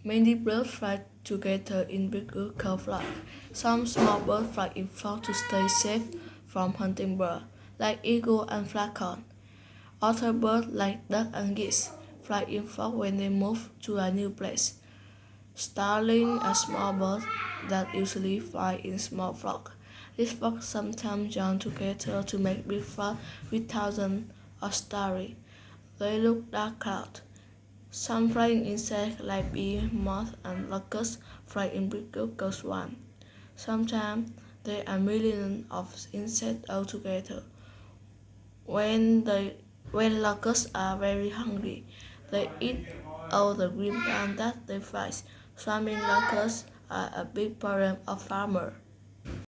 Many birds fly together in big groups called flocks. Some small birds fly in flocks to stay safe from hunting birds, like eagle and falcon. Other birds, like duck and geese, fly in flocks when they move to a new place. Starlings are small birds that usually fly in small flocks. These flocks sometimes join together to make big flocks with thousands of starlings. They look like clouds. Some flying insects like bees, moths, and locusts fly in big groups called swarms. Sometimes there are millions of insects all together. When they when locusts are very hungry, they eat all the green plants that they find. Swarming locusts are a big problem of farmers.